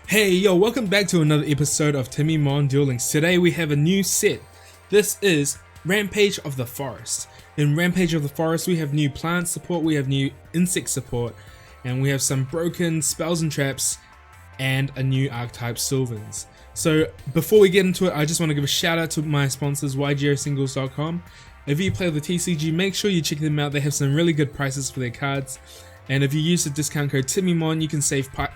Hey yo, welcome back to another episode of Timmy Mon Dueling. Today we have a new set. This is Rampage of the Forest. In Rampage of the Forest we have new plant support, we have new insect support, and we have some broken spells and traps, and a new archetype Sylvans. So before we get into it, I just want to give a shout out to my sponsors, YGOsingles.com. If you play with the TCG, make sure you check them out. They have some really good prices for their cards. And if you use the discount code TimmyMon, you can save 5%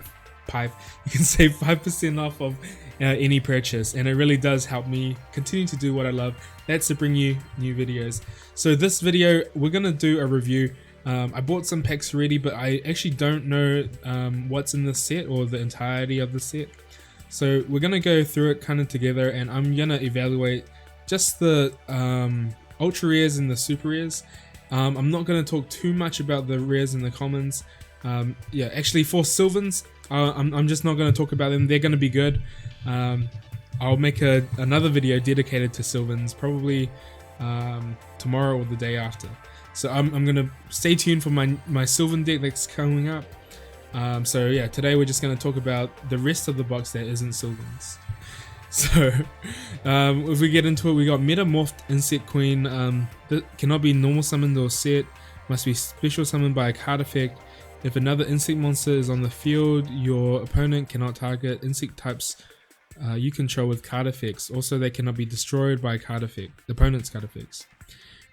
off of any purchase, and it really does help me continue to do what I love. That's to bring you new videos. So this video we're gonna do a review. I bought some packs already, but I actually don't know what's in the set or the entirety of the set. So we're gonna go through it kind of together, and I'm gonna evaluate just the ultra rares and the super rares. I'm not gonna talk too much about the rares and the commons. Yeah, actually for Sylvans, I'm just not going to talk about them. They're going to be good. I'll make another video dedicated to Sylvans probably tomorrow or the day after. So I'm going to stay tuned for my Sylvan deck that's coming up. So yeah, today we're just going to talk about the rest of the box that isn't Sylvans. So if we get into it, we got Metamorphed Insect Queen. That cannot be normal summoned or set. Must be special summoned by a card effect. If another insect monster is on the field, your opponent cannot target insect types you control with card effects. Also, they cannot be destroyed by a card effect, the opponent's card effects.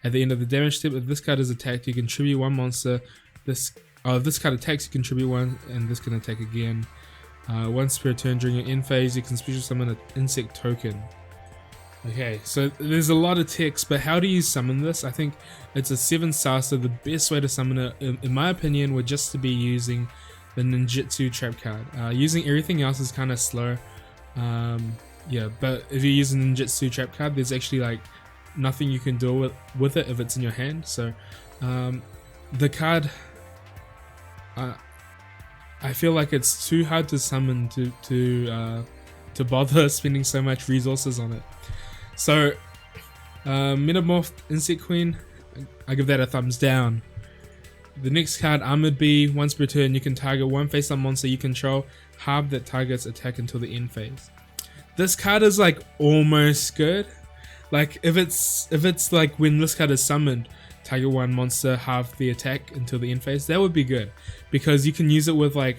At the end of the damage step, if this card is attacked, you contribute one monster. If this card attacks, you contribute one, and this can attack again. Once per turn during your end phase, you can special summon an insect token. Okay, so there's a lot of text, but how do you summon this? I think it's a 7-star, so the best way to summon it, in my opinion, would just to be using the ninjutsu trap card. Using everything else is kind of slow. Yeah, but if you're using the ninjutsu trap card, there's actually like nothing you can do with it if it's in your hand. So the card, I feel like it's too hard to summon to bother spending so much resources on it. So, Metamorphed Insect Queen, I give that a thumbs down. The next card, Armored Bee, once per turn you can target one face-up monster you control, halve that target's attack until the end phase. This card is like almost good. Like if it's like when this card is summoned, target one monster, halve the attack until the end phase, that would be good. Because you can use it with like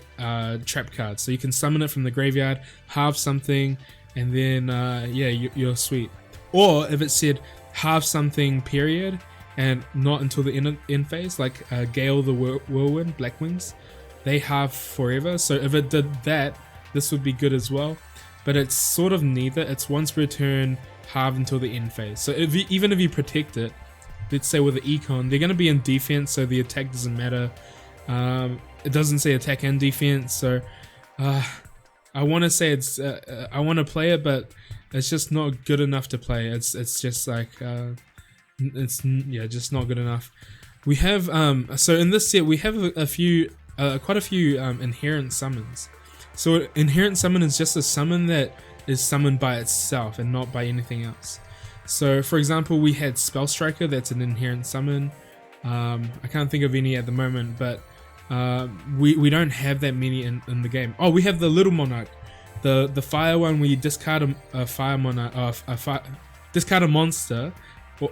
trap cards. So you can summon it from the graveyard, halve something, and then yeah, you're sweet. Or if it said halve something period and not until the end phase, like Gale the Whirlwind, Black Wings, they halve forever. So if it did that, this would be good as well. But it's sort of neither. It's once per turn, halve until the end phase. So even if you protect it, let's say with the econ, they're going to be in defense, so the attack doesn't matter. It doesn't say attack and defense, so I want to say it's I want to play it, but it's just not good enough to play. It's just like it's just not good enough. We have so in this set we have quite a few inherent summons. So inherent summon is just a summon that is summoned by itself and not by anything else. So for example, we had Spell Striker, that's an inherent summon. I can't think of any at the moment, but we don't have that many in the game. Oh, we have the Little Monarch, the fire one where you discard a fire monarch, discard a monster, or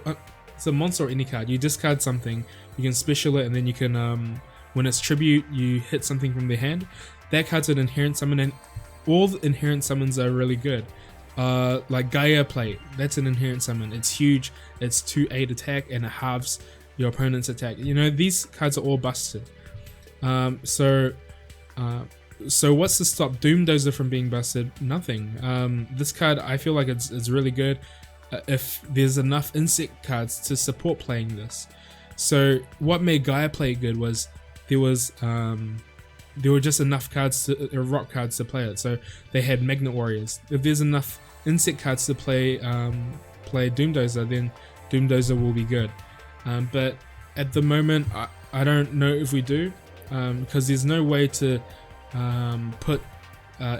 it's a monster or any card. You discard something, you can special it, and then you can when it's tribute, you hit something from their hand. That card's an inherent summon, and all the inherent summons are really good. Like Gaia Plate, that's an inherent summon. It's huge. It's 2/8 attack and it halves your opponent's attack. You know, these cards are all busted. So what's to stop Doomdozer from being busted? Nothing. This card, I feel like it's really good if there's enough insect cards to support playing this. So what made Gaia Plate good was there were just enough cards, rock cards to play it. So they had Magnet Warriors. If there's enough insect cards to play Doomdozer, then Doomdozer will be good. But at the moment, I don't know if we do, because there's no way to put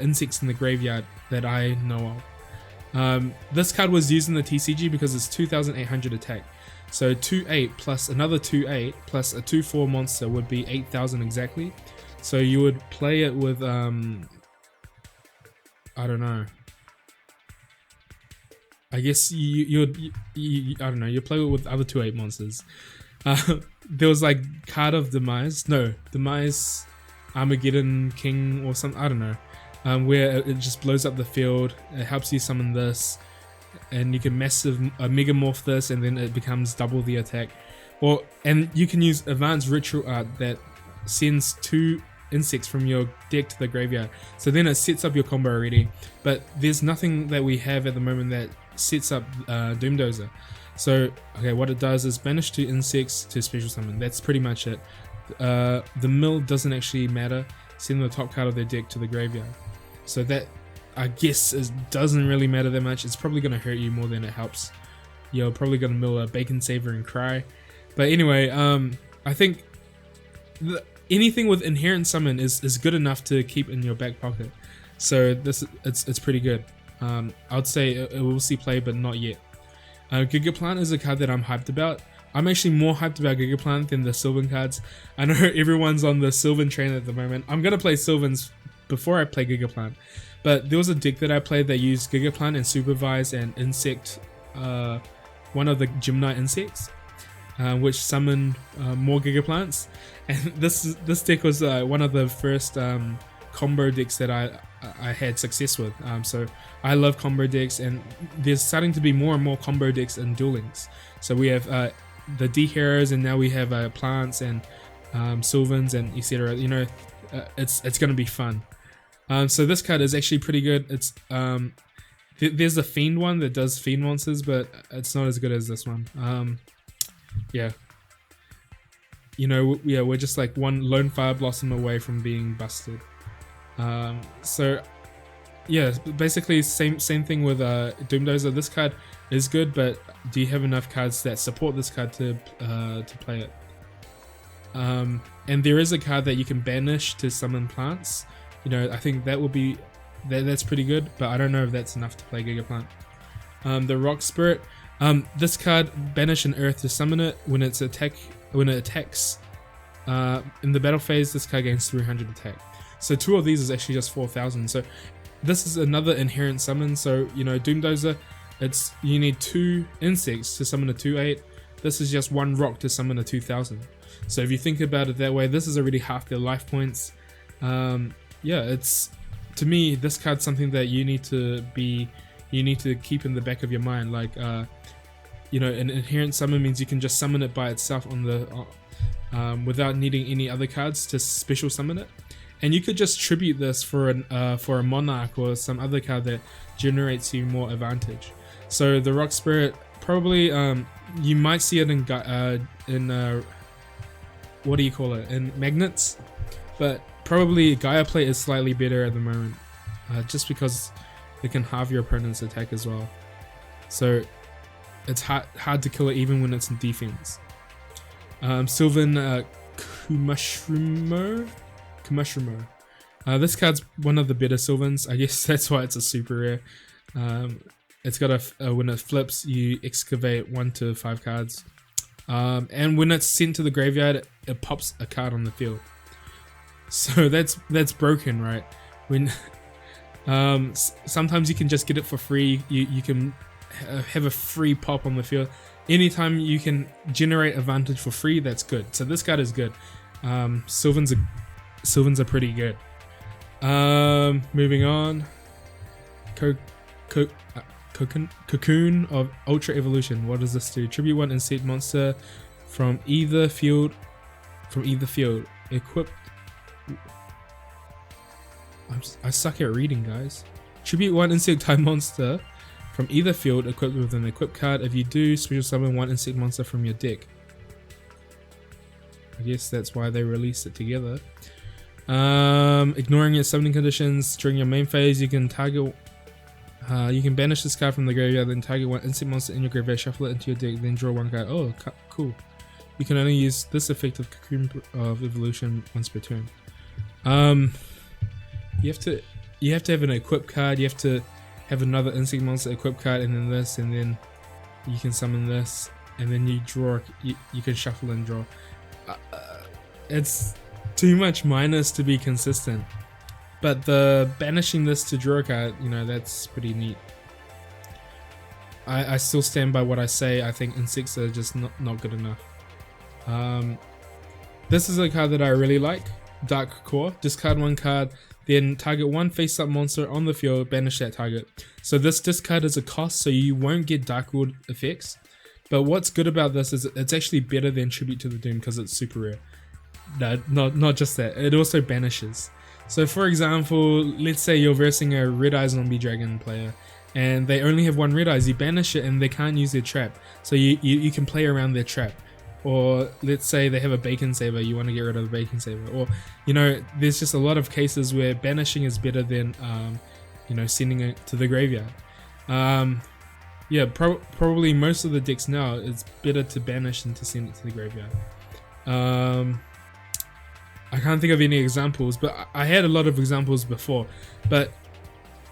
insects in the graveyard that I know of. This card was used in the TCG because it's 2,800 attack. So 2/8 plus another 2/8 plus a 2/4 monster would be 8,000 exactly. So you would play it with I don't know. I guess you I don't know, you play with other 2/8 monsters. There was like Card of Demise, no, Demise, Armageddon King or something, I don't know, where it just blows up the field. It helps you summon this, and you can megamorph this, and then it becomes double the attack. And you can use Advanced Ritual Art that sends 2 insects from your deck to the graveyard, so then it sets up your combo already. But there's nothing that we have at the moment that sets up Doomdozer. So okay, what it does is banish 2 insects to special summon. That's pretty much it. The mill doesn't actually matter. Send the top card of their deck to the graveyard. So that, I guess, doesn't really matter that much. It's probably going to hurt you more than it helps. You're probably going to mill a Bacon Saver and cry. But anyway, I think anything with Inherent Summon is good enough to keep in your back pocket. So it's pretty good. I would say it will see play, but not yet. Gigaplant is a card that I'm hyped about. I'm actually more hyped about Gigaplant than the Sylvan cards. I know everyone's on the Sylvan train at the moment. I'm going to play Sylvans before I play Gigaplant. But there was a deck that I played that used Gigaplant and Supervise and Insect, one of the Gymnite insects, which summoned more Gigaplants. And this deck was one of the first combo decks that I had success with. So I love combo decks, and there's starting to be more and more combo decks in Duel Links. So we have the D heroes, and now we have plants and Sylvans and etc. You know, it's gonna be fun. So this card is actually pretty good. It's there's a Fiend one that does Fiend monsters, but it's not as good as this one. Yeah. You know, yeah, we're just like one lone Fire Blossom away from being busted. So yeah, basically same thing with Doomdozer. This card is good, but do you have enough cards that support this card to play it? And there is a card that you can banish to summon plants. You know, I think that will be that's pretty good, but I don't know if that's enough to play Gigaplant. The Rock Spirit. This card, banish an earth to summon it. When it attacks in the battle phase, this card gains 300 attack. So 2 of these is actually just 4,000. So this is another inherent summon. So you know, Doomdozer, you need 2 insects to summon a 2/8. This is just 1 rock to summon a 2,000. So if you think about it that way, this is already half their life points. Yeah, it's, to me, this card's something that you need to keep in the back of your mind. Like you know, an inherent summon means you can just summon it by itself on the without needing any other cards to special summon it. And you could just tribute this for a Monarch or some other card that generates you more advantage. So the Rock Spirit, probably you might see it in what do you call it, in Magnets, but probably Gaia Plate is slightly better at the moment, just because it can halve your opponent's attack as well. So it's hard to kill it even when it's in defense. Sylvan Mushroom. This card's one of the better Sylvans. I guess that's why it's a super rare. It's got when it flips, you excavate 1 to 5 cards. And when it's sent to the graveyard, it pops a card on the field. So that's broken, right? When sometimes you can just get it for free. You can have a free pop on the field. Anytime you can generate advantage for free, that's good. So this card is good. Sylvans are pretty good. Moving on. Cocoon of Ultra Evolution. What does this do? Tribute 1 insect monster from either field. Equipped. I suck at reading, guys. Tribute 1 insect type monster from either field equipped with an equipped card. If you do, special summon 1 insect monster from your deck. I guess that's why they released it together. Ignoring its summoning conditions during your main phase, you can target. You can banish this card from the graveyard, then target 1 insect monster in your graveyard, shuffle it into your deck, then draw 1 card. Oh, cool. You can only use this effect of Cocoon of Evolution once per turn. You have to have an equipped card. You have to have another insect monster equipped card, and then this, and then you can summon this, and then you draw. You can shuffle and draw. It's too much minus to be consistent. But the banishing this to draw a card, you know, that's pretty neat. I still stand by what I say. I think insects are just not good enough. This is a card that I really like, Dark Core. Discard 1 card, then target 1 face-up monster on the field, banish that target. So this discard is a cost, so you won't get Dark World effects. But what's good about this is it's actually better than Tribute to the Doom because it's super rare. No, not just that, it also banishes. So for example, let's say you're versing a Red Eye Zombie Dragon player and they only have 1 Red Eyes, you banish it and they can't use their trap. So you can play around their trap. Or let's say they have a Bacon Saver, you want to get rid of the Bacon Saver. Or, you know, there's just a lot of cases where banishing is better than, you know, sending it to the graveyard. Yeah, probably most of the decks now, it's better to banish than to send it to the graveyard. I can't think of any examples, but I had a lot of examples before. But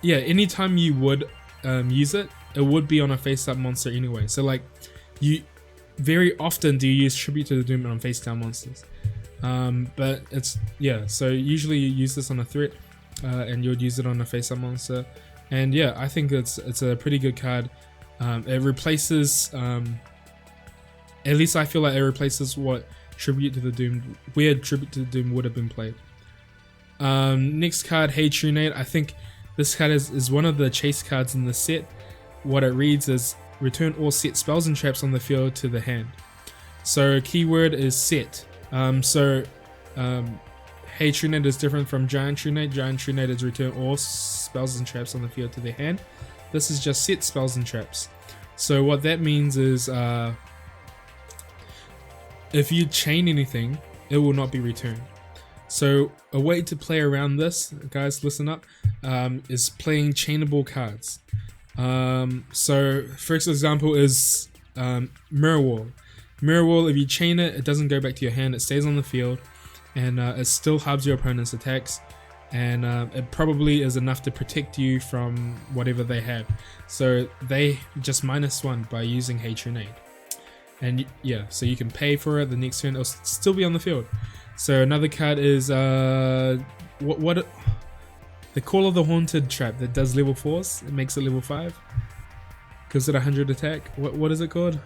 yeah, anytime you would use it, it would be on a face-up monster anyway. So like, you very often do you use Tribute to the Doom on face-down monsters. But it's, yeah, so usually you use this on a threat, and you would use it on a face-up monster. And yeah, I think it's a pretty good card. It replaces, at least I feel like it replaces what Tribute to the Doom, where Tribute to the Doom would have been played. Next card, Hey Trunade. I think this card is one of the chase cards in the set. What it reads is return all set spells and traps on the field to the hand. So keyword is set. Hey Trunade is different from Giant Trunade. Giant Trunade is return all spells and traps on the field to their hand. This is just set spells and traps. So what that means is if you chain anything, it will not be returned. So a way to play around this, guys, listen up, is playing chainable cards. So first example is Mirror Wall. Mirror Wall, if you chain it, it doesn't go back to your hand, it stays on the field, and it still hubs your opponent's attacks, and it probably is enough to protect you from whatever they have. So they just -1 by using Hey Trunade. And yeah, so you can pay for it, the next turn it'll still be on the field. So another card is the Call of the Haunted trap that does level 4s. It makes it level 5. Gives it 100 attack. What is it called?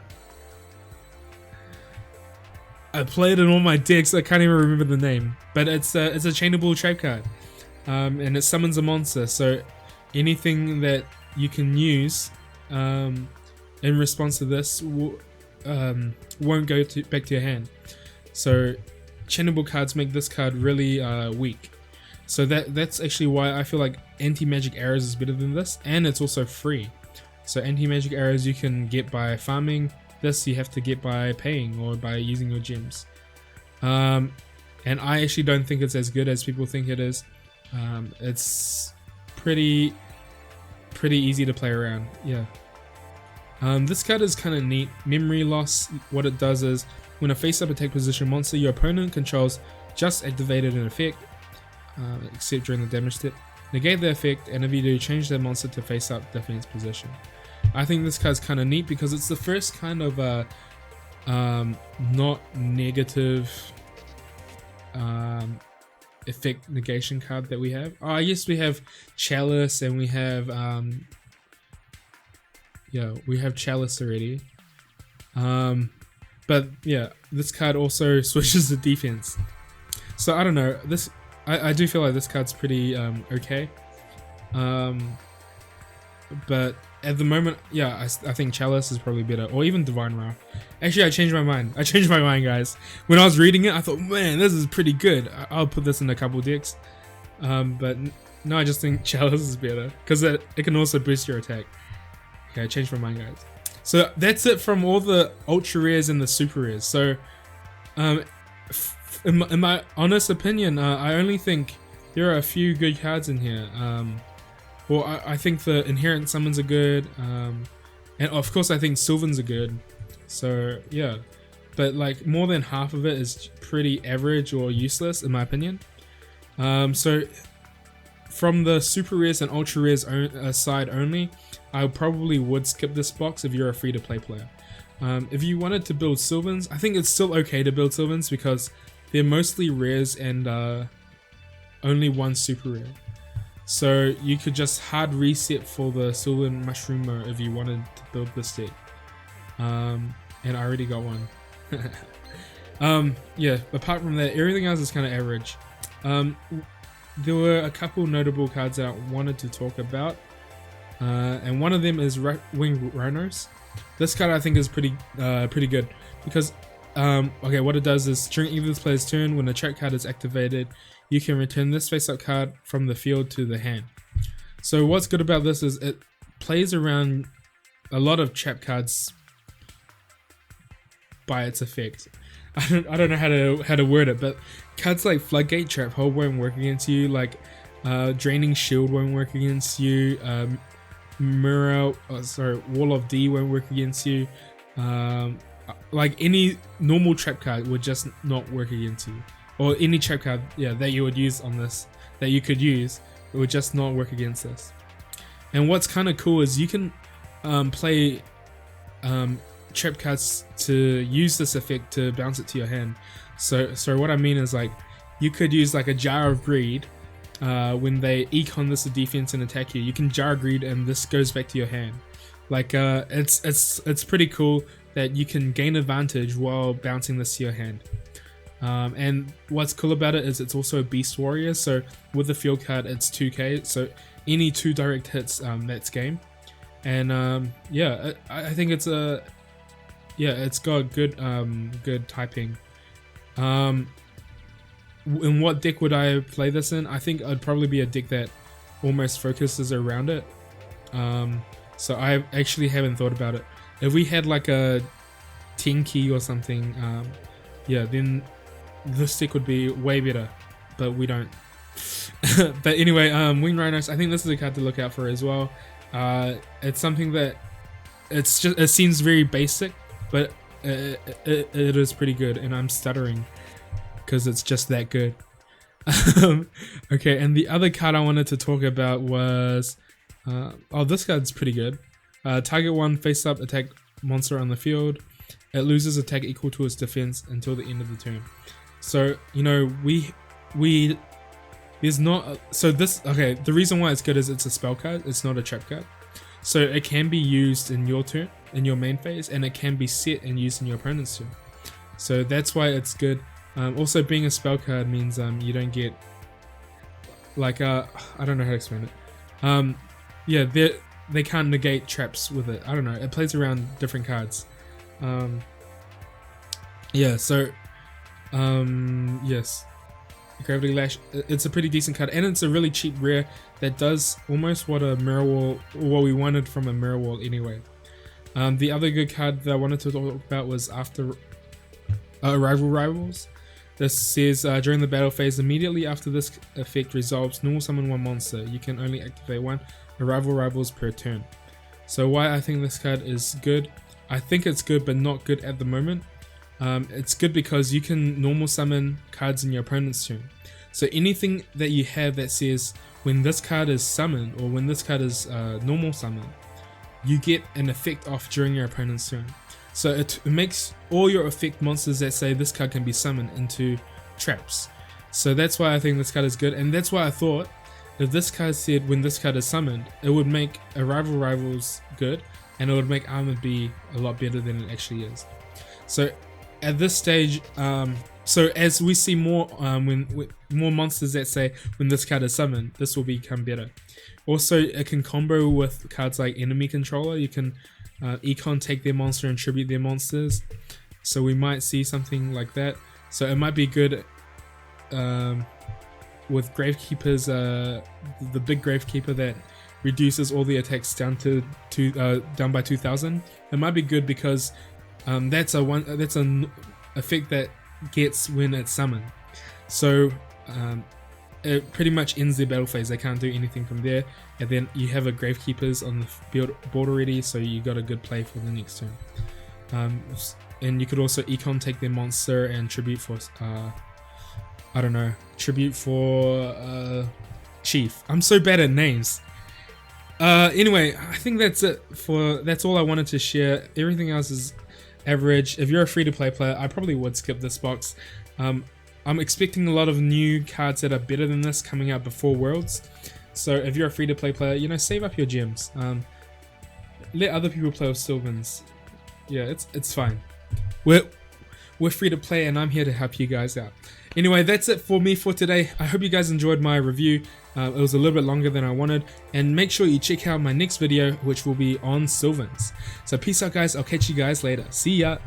I played it in all my decks, I can't even remember the name. But it's a chainable trap card. And it summons a monster, so anything that you can use in response to this won't go back to your hand. So chainable cards make this card really weak. So that's actually why I feel like anti-magic arrows is better than this, and it's also free. So anti-magic arrows you can get by farming, this you have to get by paying or by using your gems. And I actually don't think it's as good as people think it is. It's pretty easy to play around, yeah. This card is kind of neat. Memory Loss, what it does is when a face-up attack position monster your opponent controls just activated an effect, except during the damage step, negate the effect, and if you do, change that monster to face-up defense position. I think this card's kind of neat because it's the first kind of not negative effect negation card that we have. Oh, yes, we have Chalice and we have yeah, we have Chalice already. But yeah, this card also switches the defense. So I don't know, this I do feel like this card's pretty okay. But at the moment, yeah, I think Chalice is probably better, or even Divine Wrath. Actually, I changed my mind. Guys. When I was reading it, I thought, man, this is pretty good. I'll put this in a couple decks. But no, I just think Chalice is better because it can also boost your attack. Okay, I changed my mind, guys. So that's it from all the ultra rares and the super rares. So, in my honest opinion, I only think there are a few good cards in here. Well, I think the inherent summons are good, and of course I think Sylvans are good. So yeah, but like more than half of it is pretty average or useless in my opinion. So from the super rares and ultra rares side only, I probably would skip this box if you're a free to play player. If you wanted to build Sylvans, I think it's still okay to build Sylvans because they're mostly rares and only one super rare. So you could just hard reset for the Sylvan Mushroom if you wanted to build this deck. And I already got one. Yeah, apart from that, everything else is kind of average. There were a couple notable cards that I wanted to talk about. And one of them is Winged Rhinos. This card I think is pretty good because okay, what it does is during either player's turn, when a trap card is activated, you can return this face-up card from the field to the hand. So what's good about this is it plays around a lot of trap cards by its effect. I don't know how to word it, but cards like Floodgate Trap Hole won't work against you. Like Draining Shield won't work against you. Wall of D won't work against you. Like any normal trap card would just not work against you, or any trap card, yeah, that you would use on this, that you could use, it would just not work against this. And what's kind of cool is you can play trap cards to use this effect to bounce it to your hand. So what I mean is, like, you could use like a Jar of Greed. When they econ this to defense and attack you, you can Jar Greed and this goes back to your hand. Like it's pretty cool that you can gain advantage while bouncing this to your hand. And what's cool about it is it's also a Beast Warrior, so with the field card it's 2k, so any 2 direct hits, that's game. And yeah, I think it's it's got good typing. In what deck would I play this in? I think it'd probably be a deck that almost focuses around it. So I actually haven't thought about it. If we had like a 10 key or something, yeah, then this deck would be way better, but we don't. But anyway, Winged Rhinos, I think this is a card to look out for as well. It's something that it seems very basic, but it is pretty good, and I'm stuttering because it's just that good. Okay, and the other card I wanted to talk about was this card's pretty good. Target 1 face up attack monster on the field. It loses attack equal to its defense until the end of the turn. So, you know, there's not the reason why it's good is it's a spell card, it's not a trap card. So it can be used in your turn, in your main phase, and it can be set and used in your opponent's turn. So that's why it's good. Also, being a spell card means you don't get like I don't know how to explain it. Yeah, they can't negate traps with it. I don't know. It plays around different cards. Yeah. So yes, Gravity Lash. It's a pretty decent card, and it's a really cheap rare that does almost what a Mirror Wall, what we wanted from a Mirror Wall anyway. The other good card that I wanted to talk about was after Arrival Rivals. This says during the battle phase, immediately after this effect resolves, normal summon 1 monster. You can only activate 1 Arrival Rivals per turn. So why I think this card is good? I think it's good, but not good at the moment. It's good because you can normal summon cards in your opponent's turn. So anything that you have that says when this card is summoned or when this card is normal summoned, you get an effect off during your opponent's turn. So it makes all your effect monsters that say this card can be summoned into traps. So that's why I think this card is good, and that's why I thought if this card said when this card is summoned, it would make Arrival Rivals good, and it would make Armored be a lot better than it actually is. So at this stage, so as we see more with more monsters that say when this card is summoned, this will become better. Also, it can combo with cards like Enemy Controller. You can econ take their monster and tribute their monsters, so we might see something like that. So it might be good with Gravekeepers, the big Gravekeeper that reduces all the attacks down down by 2,000. It might be good because that's an effect that gets when it's summoned. So it pretty much ends their battle phase. They can't do anything from there, and then you have a Gravekeepers on the board already, so you got a good play for the next turn. And you could also econ take their monster and tribute for I don't know, tribute for Chief. I'm so bad at names. Anyway, I think that's all I wanted to share. Everything else is average. If you're a free-to-play player, I probably would skip this box. I'm expecting a lot of new cards that are better than this coming out before Worlds. So if you're a free-to-play player, you know, save up your gems. Let other people play with Sylvans. Yeah, it's fine. We're free to play, and I'm here to help you guys out. Anyway, that's it for me for today. I hope you guys enjoyed my review. It was a little bit longer than I wanted, and make sure you check out my next video, which will be on Sylvans. So peace out, guys. I'll catch you guys later. See ya.